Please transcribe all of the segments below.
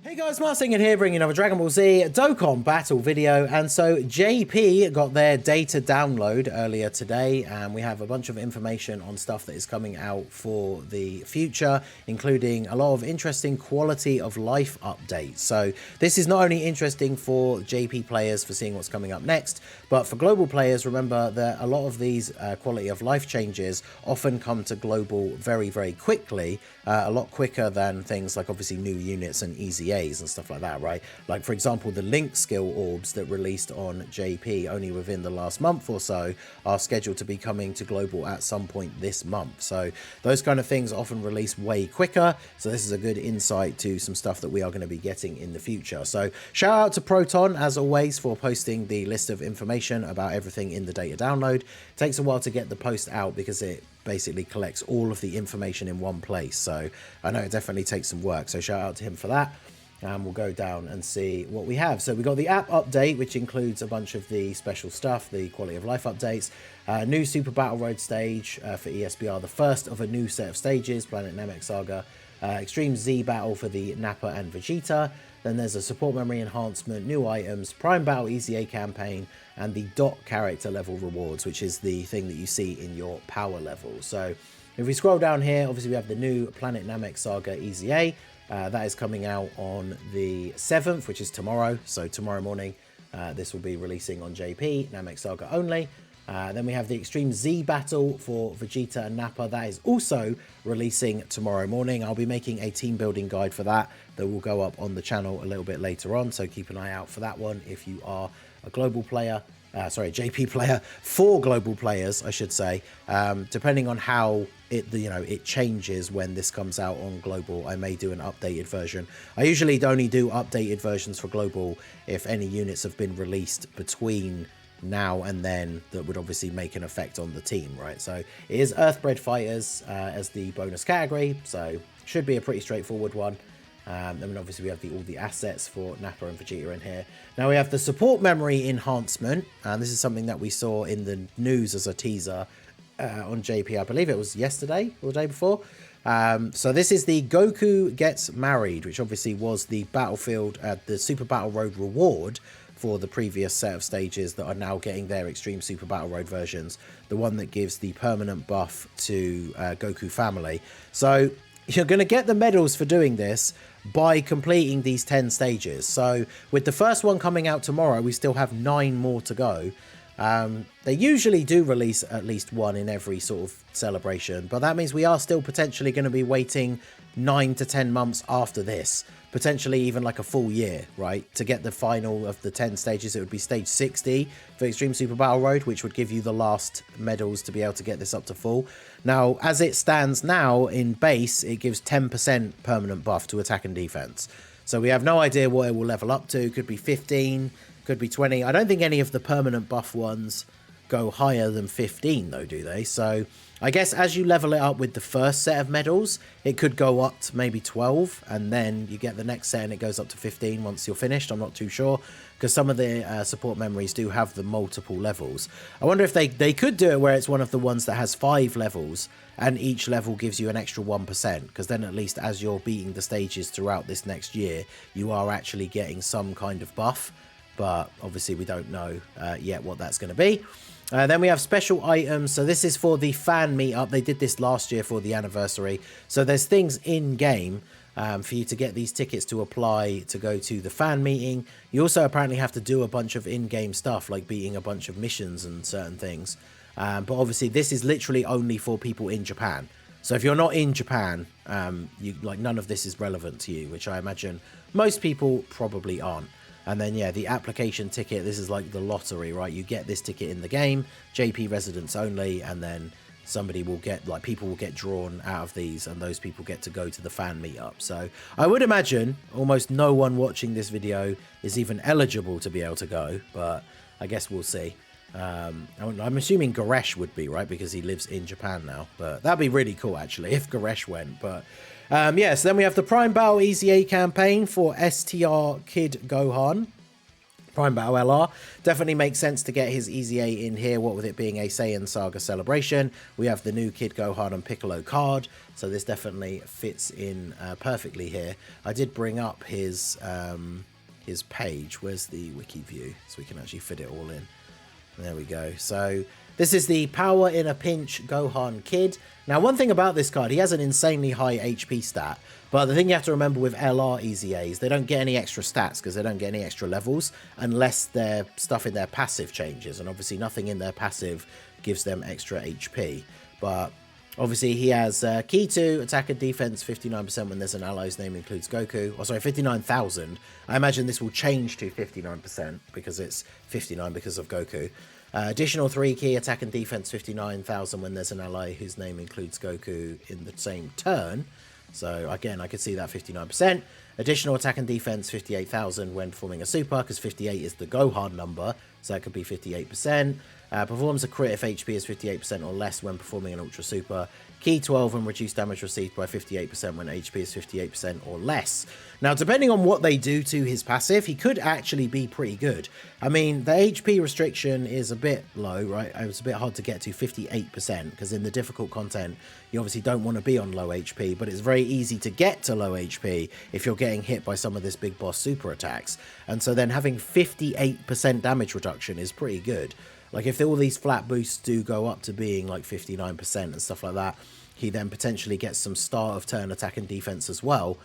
Hey guys, Marsinger here, bringing another Dragon Ball Z Dokkan battle video. And so JP got their data download earlier today, and we have a bunch of information on stuff that is coming out for the future, including a lot of interesting quality of life updates. So this is not only interesting for JP players for seeing what's coming up next, but for global players, remember that a lot of these quality of life changes often come to global very, very quickly, a lot quicker than things like obviously new units and EZAs and stuff like that, right? Like for example, the link skill orbs that released on JP only within the last month or so are scheduled to be coming to global at some point this month. So those kind of things often release way quicker. So this is a good insight to some stuff that we are going to be getting in the future. So shout out to Proton as always for posting the list of information about everything in the data download. It takes a while to get the post out because it basically collects all of the information in one place. So I know it definitely takes some work. So shout out to him for that. And we'll go down and see what we have. So we got the app update, which includes a bunch of the special stuff, the quality of life updates, new Super Battle Road stage for ESBR, the first of a new set of stages, Planet Namek Saga, Extreme Z Battle for the Nappa and Vegeta. Then there's a support memory enhancement, new items, Prime Battle EZA campaign, and the dot character level rewards, which is the thing that you see in your power level. So if we scroll down here, obviously we have the new Planet Namek Saga EZA. That is coming out on the 7th, which is tomorrow. So tomorrow morning, this will be releasing on JP, Namek Saga only. Then we have the Extreme Z Battle for Vegeta and Nappa. That is also releasing tomorrow morning. I'll be making a team building guide for that will go up on the channel a little bit later on. So keep an eye out for that one if you are a global player. Sorry, JP player, for global players, I should say, depending on how it changes when this comes out on global. I may do an updated version. I usually only do updated versions for global if any units have been released between now and then that would obviously make an effect on the team, right? So it is Earthbred Fighters as the bonus category, so should be a pretty straightforward one. Then obviously we have all the assets for Nappa and Vegeta in here. Now we have the support memory enhancement, and this is something that we saw in the news as a teaser on JP. I believe it was yesterday or the day before. So this is the Goku Gets Married, which obviously was the Battlefield, the Super Battle Road reward for the previous set of stages that are now getting their Extreme Super Battle Road versions. The one that gives the permanent buff to Goku family. So you're going to get the medals for doing this by completing these 10 stages. So with the first one coming out tomorrow, we still have 9 more to go. They usually do release at least one in every sort of celebration, but that means we are still potentially going to be waiting 9 to 10 months after this, potentially even like a full year, right? To get the final of the 10 stages, it would be stage 60 for Extreme Super Battle Road, which would give you the last medals to be able to get this up to full. Now, as it stands now in base, it gives 10% permanent buff to attack and defense. So we have no idea what it will level up to. Could be 15, could be 20. I don't think any of the permanent buff ones go higher than 15 though, do they? So I guess as you level it up with the first set of medals, it could go up to maybe 12, and then you get the next set and it goes up to 15 once you're finished. I'm not too sure, because some of the support memories do have the multiple levels. I wonder if they could do it where it's one of the ones that has 5 levels and each level gives you an extra 1%, because then at least as you're beating the stages throughout this next year, you are actually getting some kind of buff. But obviously we don't know yet what that's going to be. Then we have special items. So this is for the fan meetup. They did this last year for the anniversary. So there's things in game for you to get these tickets to apply to go to the fan meeting. You also apparently have to do a bunch of in-game stuff like beating a bunch of missions and certain things. But obviously this is literally only for people in Japan. So if you're not in Japan, none of this is relevant to you, which I imagine most people probably aren't. And then, yeah, the application ticket, this is like the lottery, right? You get this ticket in the game, JP residents only, and then somebody will get, like, people will get drawn out of these, and those people get to go to the fan meetup. So I would imagine almost no one watching this video is even eligible to be able to go, but I guess we'll see. I'm assuming Goresh would be, right? Because he lives in Japan now, but that'd be really cool, actually, if Goresh went, but... yeah, so then we have the Prime Battle EZA campaign for STR Kid Gohan. Prime Battle LR. Definitely makes sense to get his Easy A in here, what with it being a Saiyan Saga celebration. We have the new Kid Gohan and Piccolo card, so this definitely fits in perfectly here. I did bring up his page. Where's the wiki view? So we can actually fit it all in. There we go. So this is the Power in a Pinch Gohan Kid. Now, one thing about this card, he has an insanely high HP stat. But the thing you have to remember with LR Easy A's, they don't get any extra stats because they don't get any extra levels unless their stuff in their passive changes. And obviously nothing in their passive gives them extra HP. But obviously he has key to attack and defense 59% when there's an ally's name includes Goku. Or sorry, 59,000. I imagine this will change to 59% because it's 59 because of Goku. Additional 3 key attack and defense 59,000 when there's an ally whose name includes Goku in the same turn. So again, I could see that 59%. Additional attack and defense 58,000 when performing a super, because 58 is the Gohan number, so that could be 58%. Performs a crit if HP is 58% or less when performing an ultra super. Key 12 and reduce damage received by 58% when HP is 58% or less. Now, depending on what they do to his passive, he could actually be pretty good. I mean, the HP restriction is a bit low, right? It was a bit hard to get to 58%, because in the difficult content, you obviously don't want to be on low HP, but it's very easy to get to low HP if you're getting hit by some of this big boss super attacks. And so then having 58% damage reduction is pretty good. Like, if all these flat boosts do go up to being like 59% and stuff like that, he then potentially gets some start of turn attack and defense as well.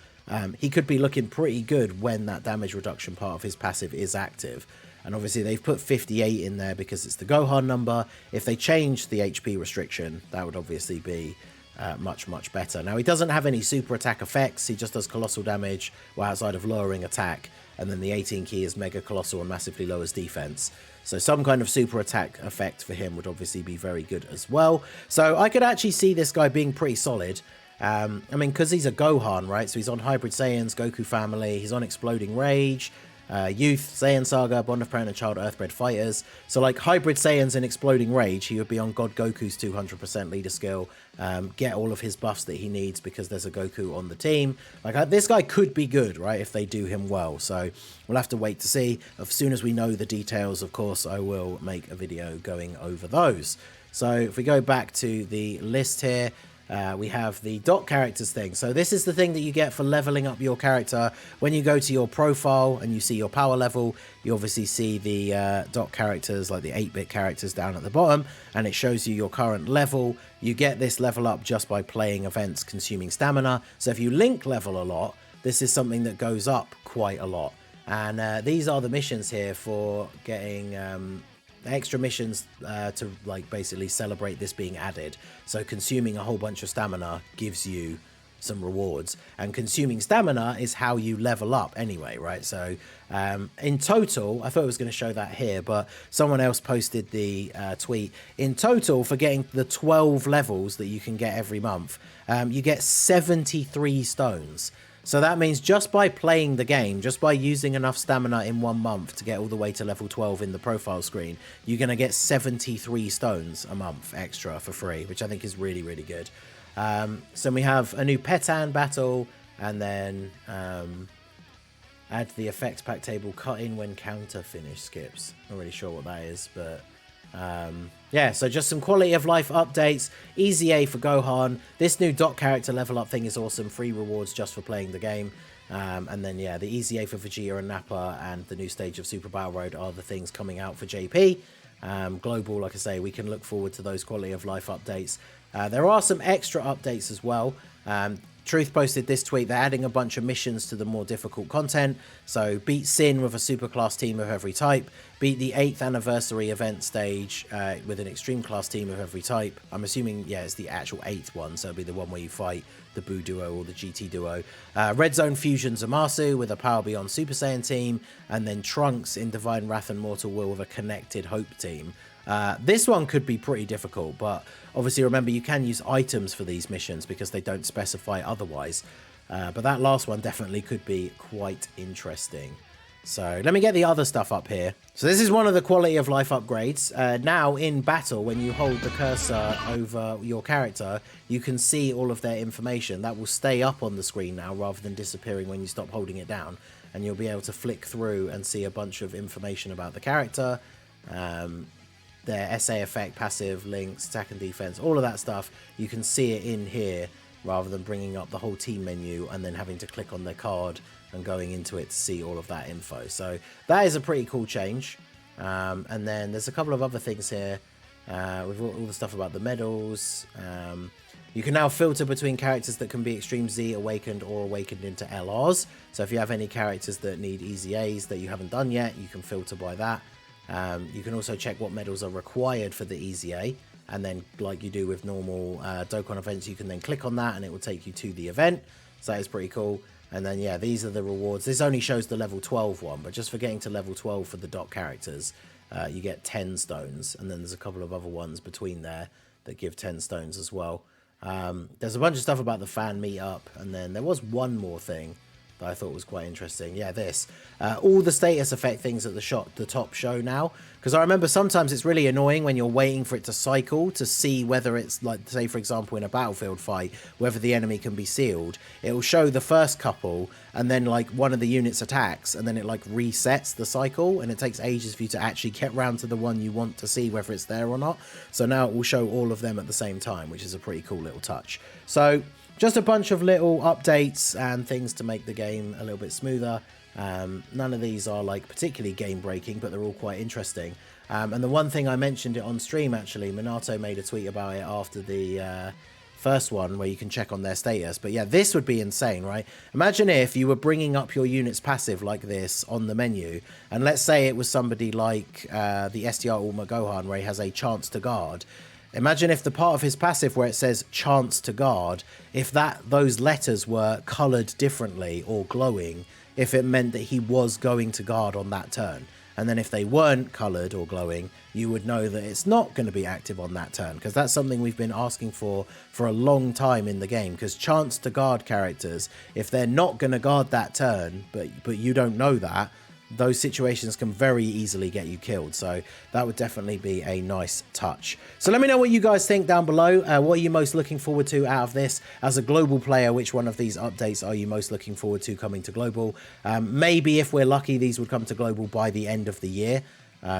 He could be looking pretty good when that damage reduction part of his passive is active. And obviously they've put 58 in there because it's the Gohan number. If they change the HP restriction, that would obviously be much, much better. Now, he doesn't have any super attack effects. He just does colossal damage while outside of lowering attack. And then the 18 key is mega colossal and massively lowers defense. So some kind of super attack effect for him would obviously be very good as well. So I could actually see this guy being pretty solid. I mean, because he's a Gohan, right? So he's on Hybrid Saiyans, Goku Family. He's on Exploding Rage, Youth, Saiyan Saga, Bond of Parent and Child, Earthbred Fighters. So like Hybrid Saiyans and Exploding Rage, he would be on God Goku's 200% leader skill. Get all of his buffs that he needs because there's a Goku on the team. Like, this guy could be good, right, if they do him well. So we'll have to wait to see. As soon as we know the details, of course, I will make a video going over those. So if we go back to the list here, we have the dot characters thing. So this is the thing that you get for leveling up your character. When you go to your profile and you see your power level, you obviously see the dot characters, like the 8-bit characters down at the bottom, and it shows you your current level. You get this level up just by playing events consuming stamina. So if you link level a lot, this is something that goes up quite a lot. And these are the missions here for getting extra missions to like basically celebrate this being added. So consuming a whole bunch of stamina gives you some rewards, and consuming stamina is how you level up anyway, right? So in total, I thought I was going to show that here, but someone else posted the tweet. In total, for getting the 12 levels that you can get every month, you get 73 stones. So that means just by playing the game, just by using enough stamina in 1 month to get all the way to level 12 in the profile screen, you're going to get 73 stones a month extra for free, which I think is really, really good. So we have a new Petan battle, and then add the effects pack table, cut in when counter finish skips. Not really sure what that is, but yeah, so just some quality of life updates. Easy A for Gohan. This new dot character level up thing is awesome. Free rewards just for playing the game. And then, yeah, the Easy A for Vegeta and Nappa and the new stage of Super Battle Road are the things coming out for JP. Global, like I say, we can look forward to those quality of life updates. There are some extra updates as well. Truth posted this tweet. They're adding a bunch of missions to the more difficult content. So beat Sin with a super class team of every type. Beat the 8th anniversary event stage with an extreme class team of every type. I'm assuming, yeah, it's the actual 8th one. So it'll be the one where you fight the Buu duo or the GT duo. Red Zone Fusion Zamasu with a Power Beyond Super Saiyan team. And then Trunks in Divine Wrath and Mortal Will with a Connected Hope team. This one could be pretty difficult, but obviously remember you can use items for these missions because they don't specify otherwise. But that last one definitely could be quite interesting. So let me get the other stuff up here. So this is one of the quality of life upgrades. Now in battle, when you hold the cursor over your character, you can see all of their information. That will stay up on the screen now rather than disappearing when you stop holding it down. and you'll be able to flick through and see a bunch of information about the character, their SA effect, passive, links, attack and defense, all of that stuff. You can see it in here rather than bringing up the whole team menu and then having to click on their card and going into it to see all of that info. So that is a pretty cool change. And then there's a couple of other things here with all the stuff about the medals. You can now filter between characters that can be Extreme Z, Awakened, or Awakened into LRs. So if you have any characters that need Easy A's that you haven't done yet, you can filter by that. You can also check what medals are required for the Easy A, and then like you do with normal Dokkan events, you can then click on that and it will take you to the event. So that is pretty cool. And then yeah, these are the rewards. This only shows the level 12 one, but just for getting to level 12 for the dot characters, you get 10 stones, and then there's a couple of other ones between there that give 10 stones as well. There's a bunch of stuff about the fan meetup, and then there was one more thing that I thought was quite interesting. Yeah, this. All the status effect things at the top show now. Because I remember sometimes it's really annoying when you're waiting for it to cycle to see whether it's, like, say, for example, in a battlefield fight, whether the enemy can be sealed. It will show the first couple, and then, like, one of the units attacks, and then it, like, resets the cycle, and it takes ages for you to actually get round to the one you want to see whether it's there or not. So now it will show all of them at the same time, which is a pretty cool little touch. So just a bunch of little updates and things to make the game a little bit smoother. None of these are like particularly game breaking, but they're all quite interesting. And the one thing I mentioned it on stream, actually, Minato made a tweet about it after the first one where you can check on their status. But yeah, this would be insane, right? Imagine if you were bringing up your unit's passive like this on the menu, and let's say it was somebody like the STR Ulma Gohan where he has a chance to guard. Imagine if the part of his passive where it says chance to guard, if those letters were coloured differently or glowing, if it meant that he was going to guard on that turn. And then if they weren't coloured or glowing, you would know that it's not going to be active on that turn, because that's something we've been asking for a long time in the game. Because chance to guard characters, if they're not going to guard that turn, but you don't know that, those situations can very easily get you killed. So that would definitely be a nice touch. So let me know what you guys think down below. What are you most looking forward to out of this? As a global player, which one of these updates are you most looking forward to coming to global? Maybe if we're lucky, these would come to global by the end of the year,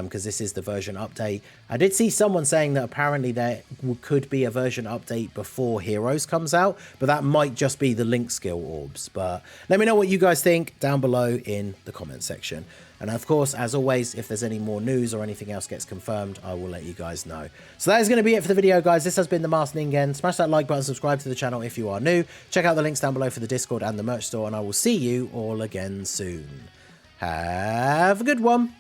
because this is the version update. I did see someone saying that apparently there could be a version update before Heroes comes out, but that might just be the link skill orbs. But let me know what you guys think down below in the comment section. And of course, as always, if there's any more news or anything else gets confirmed, I will let you guys know. So that is going to be it for the video, guys. This has been the Masked Ningen. Smash that like button, subscribe to the channel if you are new. Check out the links down below for the Discord and the merch store, and I will see you all again soon. Have a good one.